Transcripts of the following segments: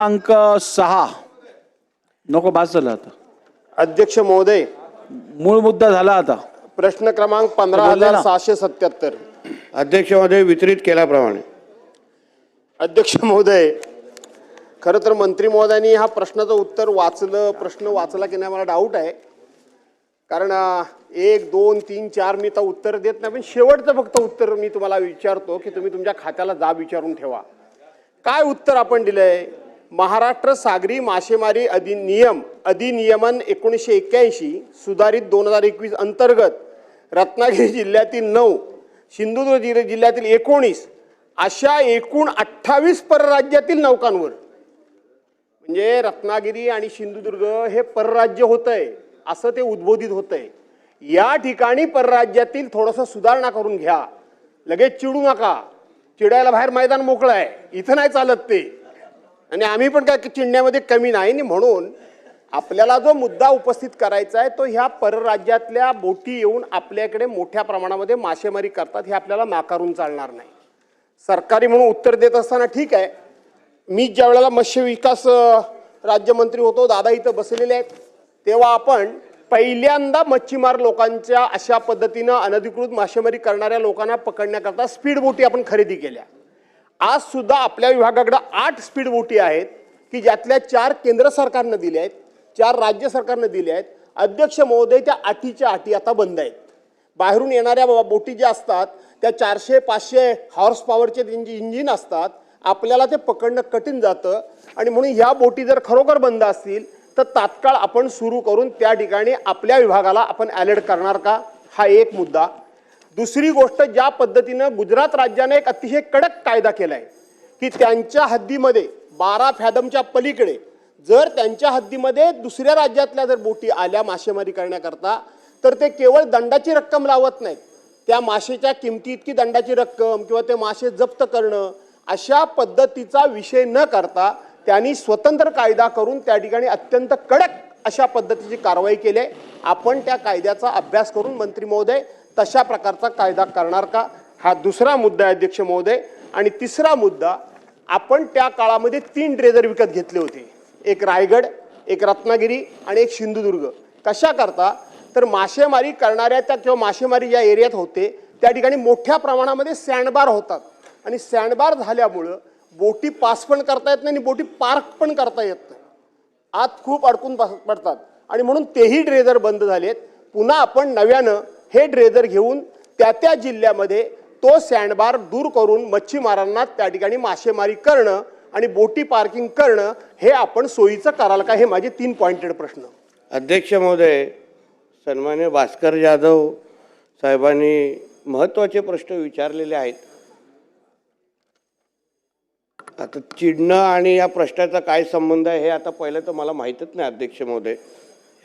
अंक 6 नको बास झाला आता. अध्यक्ष महोदय, मूळ मुद्दा झाला आता. प्रश्न क्रमांक 15,677. अध्यक्ष महोदय, वितरित केल्याप्रमाणे. अध्यक्ष महोदय, खरं तर मंत्री महोदयांनी हा प्रश्नाचं उत्तर वाचलं, प्रश्न वाचला की नाही मला डाऊट आहे. कारण 1, 2, 3, 4 मी तर उत्तर देत नाही, पण शेवटचं फक्त उत्तर मी तुम्हाला विचारतो की तुम्ही तुमच्या खात्याला जाब विचारून ठेवा. काय उत्तर आपण दिलंय? महाराष्ट्र सागरी मासेमारी अधिनियमन 1981 सुधारित 2021 अंतर्गत रत्नागिरी जिल्ह्यातील 9, सिंधुदुर्ग जिल्ह्यातील 19 अशा एकूण 28 परराज्यातील नौकांवर, म्हणजे रत्नागिरी आणि सिंधुदुर्ग हे परराज्य होतंय असं ते उद्बोधित होतंय. या ठिकाणी परराज्यातील थोडंसं सुधारणा करून घ्या, लगेच चिडू नका. चिडायला बाहेर मैदान मोकळं आहे, इथं नाही चालत ते. आणि आम्ही पण काय चिडण्यामध्ये कमी नाही. म्हणून आपल्याला जो मुद्दा उपस्थित करायचा आहे तो ह्या परराज्यातल्या बोटी येऊन आपल्याकडे मोठ्या प्रमाणामध्ये मासेमारी करतात हे आपल्याला नाकारून चालणार नाही. सरकारी म्हणून उत्तर देत असताना ठीक आहे, मी ज्या वेळेला मत्स्य विकास राज्यमंत्री होतो, दादा इथं बसलेले आहेत, तेव्हा आपण पहिल्यांदा मच्छीमार लोकांच्या अशा पद्धतीनं अनधिकृत मासेमारी करणाऱ्या लोकांना पकडण्याकरता स्पीड बोटी आपण खरेदी केल्या. आज सुद्धा आपल्या विभागाकडे 8 स्पीड बोटी आहेत की ज्यातल्या 4 केंद्र सरकारनं दिल्या आहेत, 4 राज्य सरकारनं दिल्या आहेत. अध्यक्ष महोदय, त्या 8च्या 8 आता बंद आहेत. बाहेरून येणाऱ्या बोटी ज्या असतात त्या 400-500 हॉर्स पॉवरचे त्यांची इंजिन असतात, आपल्याला ते पकडणं कठीण जातं. आणि म्हणून ह्या बोटी जर खरोखर बंद असतील तर तात्काळ आपण सुरू करून त्या ठिकाणी आपल्या विभागाला आपण अलर्ट करणार का, हा एक मुद्दा. दुसरी गोष्ट, ज्या पद्धतीनं गुजरात राज्याने एक अतिशय कडक कायदा केलाय की त्यांच्या हद्दीमध्ये 12 फॅदमच्या पलीकडे जर त्यांच्या हद्दीमध्ये दुसऱ्या राज्यातल्या जर बोटी आल्या मासेमारी करण्याकरता तर ते केवळ दंडाची रक्कम लावत नाहीत, त्या मासेच्या किमती इतकी दंडाची रक्कम किंवा ते मासे जप्त करणं अशा पद्धतीचा विषय न करता त्यांनी स्वतंत्र कायदा करून त्या ठिकाणी अत्यंत कडक अशा पद्धतीची कारवाई केली. आपण त्या कायद्याचा अभ्यास करून मंत्री महोदय तशा प्रकारचा कायदा करणार का, हा दुसरा मुद्दा आहे अध्यक्ष महोदय. आणि तिसरा मुद्दा, आपण त्या काळामध्ये 3 ड्रेजर विकत घेतले होते, एक रायगड, एक रत्नागिरी आणि एक सिंधुदुर्ग. कशा करता तर मासेमारी करणाऱ्या त्या किंवा मासेमारी ज्या एरियात होते त्या ठिकाणी मोठ्या प्रमाणामध्ये सँडबार होतात आणि सँडबार झाल्यामुळं बोटी पास पण करता येत नाही आणि बोटी पार्क पण करता येत नाही, आत खूप अडकून पडतात. आणि म्हणून तेही ड्रेजर बंद झालेत. पुन्हा आपण नव्यानं हे ड्रेजर घेऊन त्या जिल्ह्यामध्ये तो सँडबार दूर करून मच्छीमारांना त्या ठिकाणी मासेमारी करणं आणि बोटी पार्किंग करणं हे आपण सोयीचं कराल का, हे माझे 3 पॉइंटेड प्रश्न. अध्यक्ष महोदय, सन्मान्य भास्कर जाधव साहेबांनी महत्त्वाचे प्रश्न विचारलेले आहेत. आता चिडणं आणि या प्रश्नाचा काय संबंध आहे हे आता पहिलं तर मला माहीतच नाही अध्यक्ष महोदय.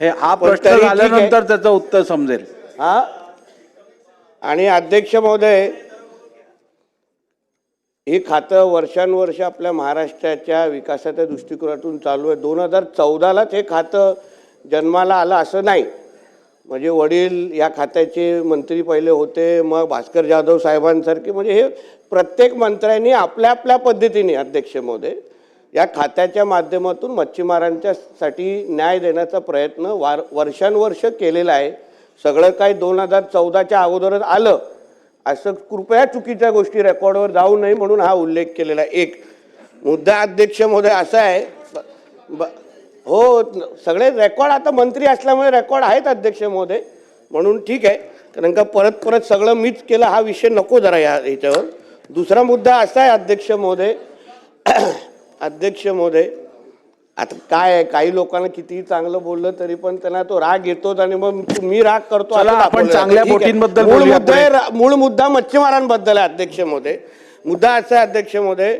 हा प्रश्न झाल्यानंतर त्याचं उत्तर समजेल. हा, आणि अध्यक्ष महोदय, हे खातं वर्षानुवर्ष आपल्या महाराष्ट्राच्या विकासाच्या दृष्टिकोनातून चालू आहे. 2014लाच हे खातं जन्माला आलं असं नाही. म्हणजे वडील या खात्याचे मंत्री पहिले होते, मग भास्कर जाधव साहेबांसारखे, म्हणजे हे प्रत्येक मंत्र्यांनी आपल्या आपल्या पद्धतीने अध्यक्ष महोदय या खात्याच्या माध्यमातून मच्छीमारांच्यासाठी न्याय देण्याचा प्रयत्न वर्षानुवर्ष केलेला आहे. सगळं काही 2014च्या अगोदरच आलं असं कृपया चुकीच्या गोष्टी रेकॉर्डवर जाऊ नये म्हणून हा उल्लेख केलेला आहे. एक मुद्दा अध्यक्ष महोदय असा आहे, हो सगळे रेकॉर्ड आता मंत्री असल्यामुळे रेकॉर्ड आहेत अध्यक्ष महोदय, म्हणून ठीक आहे, कारण का परत सगळं मीच केलं हा विषय नको जरा याच्यावर. दुसरा मुद्दा असा आहे अध्यक्ष महोदय, अध्यक्ष महोदय, आता काय आहे, काही लोकांना कितीही चांगलं बोललं तरी पण त्यांना तो राग येतोच आणि मग मी राग करतो. आपण चांगल्या बोटींबद्दल मूळ मुद्दा मच्छीमारांबद्दल आहे अध्यक्ष महोदय. मुद्दा असा आहे अध्यक्ष महोदय,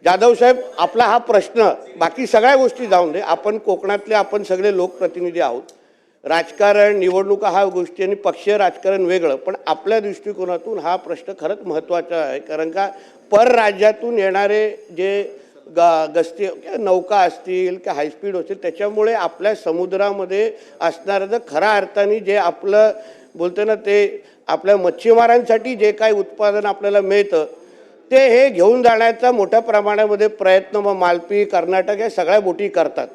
जाधव साहेब, आपला हा प्रश्न, बाकी सगळ्या गोष्टी जाऊन दे, आपण कोकणातले आपण सगळे लोकप्रतिनिधी आहोत. राजकारण, निवडणुका हा गोष्टी आणि पक्षीय राजकारण वेगळं, पण आपल्या दृष्टिकोनातून हा प्रश्न खरंच महत्त्वाचा आहे. कारण का परराज्यातून येणारे जे गस्ती नौका असतील किंवा हायस्पीड असतील त्याच्यामुळे आपल्या समुद्रामध्ये असणारं जर खऱ्या अर्थाने जे आपलं बोलतो ना ते आपल्या मच्छीमारांसाठी जे काही उत्पादन आपल्याला मिळतं ते हे घेऊन जाण्याचा मोठ्या प्रमाणामध्ये प्रयत्न मग मालपी, कर्नाटक या सगळ्या बोटी करतात.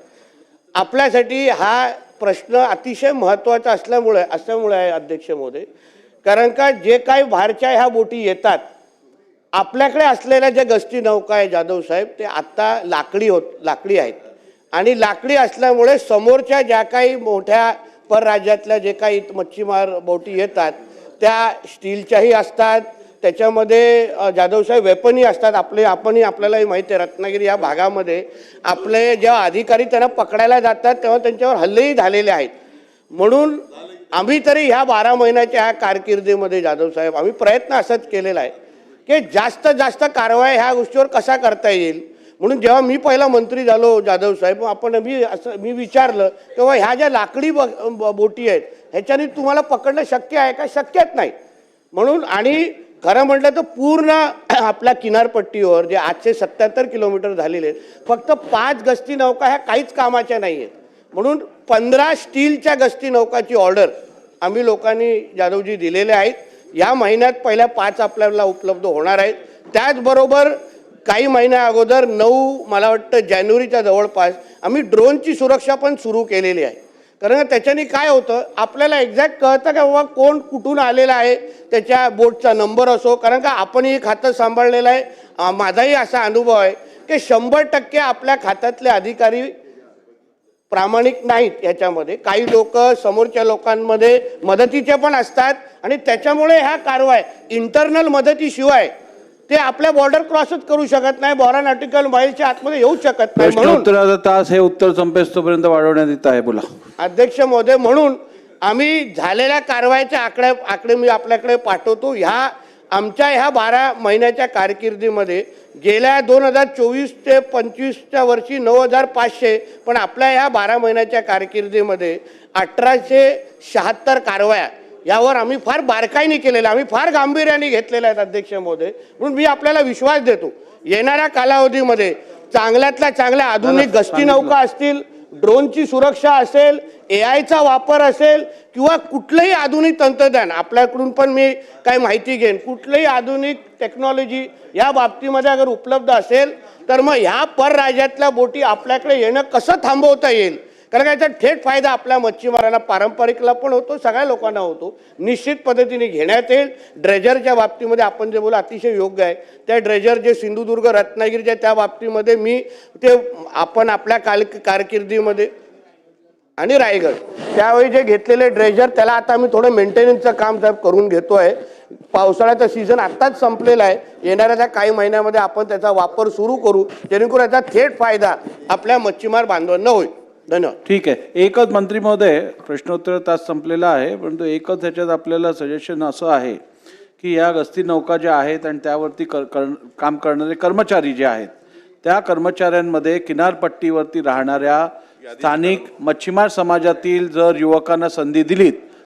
आपल्यासाठी हा प्रश्न अतिशय महत्त्वाचा असल्यामुळे आहे अध्यक्ष महोदय, कारण का जे काही बाहेरच्या ह्या बोटी येतात, आपल्याकडे असलेल्या ज्या गस्ती नौका आहे जाधव साहेब, ते आत्ता लाकडी आहेत आणि लाकडी असल्यामुळे समोरच्या ज्या काही मोठ्या परराज्यातल्या जे काही मच्छीमार बोटी येतात त्या स्टीलच्याही असतात, त्याच्यामध्ये जाधव साहेब वेपनही असतात. आपल्यालाही माहिती आहे रत्नागिरी या भागामध्ये आपले जेव्हा अधिकारी त्यांना पकडायला जातात तेव्हा त्यांच्यावर हल्लेही झालेले आहेत. म्हणून आम्ही तरी ह्या 12 महिन्याच्या ह्या कारकिर्दीमध्ये जाधव साहेब आम्ही प्रयत्न असाच केलेला आहे की जास्त कारवाई ह्या गोष्टीवर कसा करता येईल. म्हणून जेव्हा मी पहिला मंत्री झालो जाधव साहेब, मी विचारलं तेव्हा ह्या ज्या लाकडी बोटी आहेत ह्याच्याने तुम्हाला पकडणं शक्य आहे का? शक्यच नाही. म्हणून आणि खरं म्हटलं तर पूर्ण आपल्या किनारपट्टीवर जे 877 किलोमीटर झालेले आहेत, फक्त 5 गस्ती नौका ह्या काहीच कामाच्या नाही आहेत. म्हणून 15 स्टीलच्या गस्ती नौकाची ऑर्डर आम्ही लोकांनी जाधवजी दिलेल्या आहेत. या महिन्यात पहिल्या 5 आपल्याला उपलब्ध होणार आहेत. त्याचबरोबर काही महिन्या अगोदर 9 मला वाटतं जानेवारीच्या जवळपास आम्ही ड्रोनची सुरक्षा पण सुरू केलेली आहे. कारण त्याच्याने काय होतं, आपल्याला एक्झॅक्ट कळतं का बाबा कोण कुठून आलेला आहे, त्याच्या बोटचा नंबर असो. कारण का आपणही खातं सांभाळलेलं आहे. माझाही असा अनुभव आहे की 100% आपल्या खात्यातले अधिकारी प्रामाणिक नाहीत. याच्यामध्ये काही लोक समोरच्या लोकांमध्ये मदतीचे पण असतात आणि त्याच्यामुळे ह्या कारवाई इंटरनल मदतीशिवाय ते आपल्या बॉर्डर क्रॉसच करू शकत नाही, 12 नॉटिकल माईलच्या आतमध्ये येऊ शकत नाही. म्हणून प्रश्नोत्तराचा तास हे उत्तर संपेस्तोपर्यंत वाढवण्यात येत आहे. बोला अध्यक्ष महोदय. म्हणून आम्ही झालेल्या कारवाईचे आकडे मी आपल्याकडे पाठवतो. आमच्या ह्या 12 महिन्याच्या कारकिर्दीमध्ये गेल्या 2024 ते 25च्या वर्षी 9,500, पण आपल्या ह्या 12 महिन्याच्या कारकिर्दीमध्ये 1876 कारवाया यावर आम्ही फार बारकाईने केलेल्या, आम्ही फार गांभीर्याने घेतलेल्या आहेत अध्यक्ष महोदय. म्हणून मी आपल्याला विश्वास देतो येणाऱ्या कालावधीमध्ये चांगल्यातल्या चांगल्या आधुनिक गस्ती नौका असतील, ड्रोनची सुरक्षा असेल, AIचा वापर असेल किंवा कुठलंही आधुनिक तंत्रज्ञान आपल्याकडून पण मी काय माहिती घेईन, कुठलंही आधुनिक टेक्नॉलॉजी या बाबतीमध्ये अगर उपलब्ध असेल तर मग ह्या परराज्यातल्या बोटी आपल्याकडे येणं कसं थांबवता येईल. कारण याचा थेट फायदा आपल्या मच्छीमारांना पारंपरिकला पण होतो, सगळ्या लोकांना होतो. निश्चित पद्धतीने घेण्यात येईल. ड्रेजरच्या बाबतीमध्ये आपण जे बोला अतिशय योग्य आहे. त्या ड्रेजर जे सिंधुदुर्ग रत्नागिरीच्या त्या बाबतीमध्ये मी ते आपण आपल्या कारकिर्दीमध्ये आणि रायगड त्यावेळी जे घेतलेले ड्रेजर त्याला आता आम्ही थोडं मेंटेनन्सचं काम करून घेतोय. पावसाळ्याचा सीझन आत्ताच संपलेला आहे. येणाऱ्या त्या काही महिन्यामध्ये आपण त्याचा वापर सुरू करू जेणेकरून याचा थेट फायदा आपल्या मच्छीमार बांधवांना होईल. धन्यवाद. ठीक आहे. एकच मंत्री महोदय, प्रश्नोत्तर तास संपलेला आहे, परंतु एकच ह्याच्यात आपल्याला सजेशन असं आहे की या गस्ती नौका ज्या आहेत आणि त्यावरती काम करणारे कर्मचारी जे आहेत त्या कर्मचाऱ्यांमध्ये किनारपट्टीवरती राहणाऱ्या स्थानिक मच्छीमार समाजातील जर युवकांना संधी दिलीत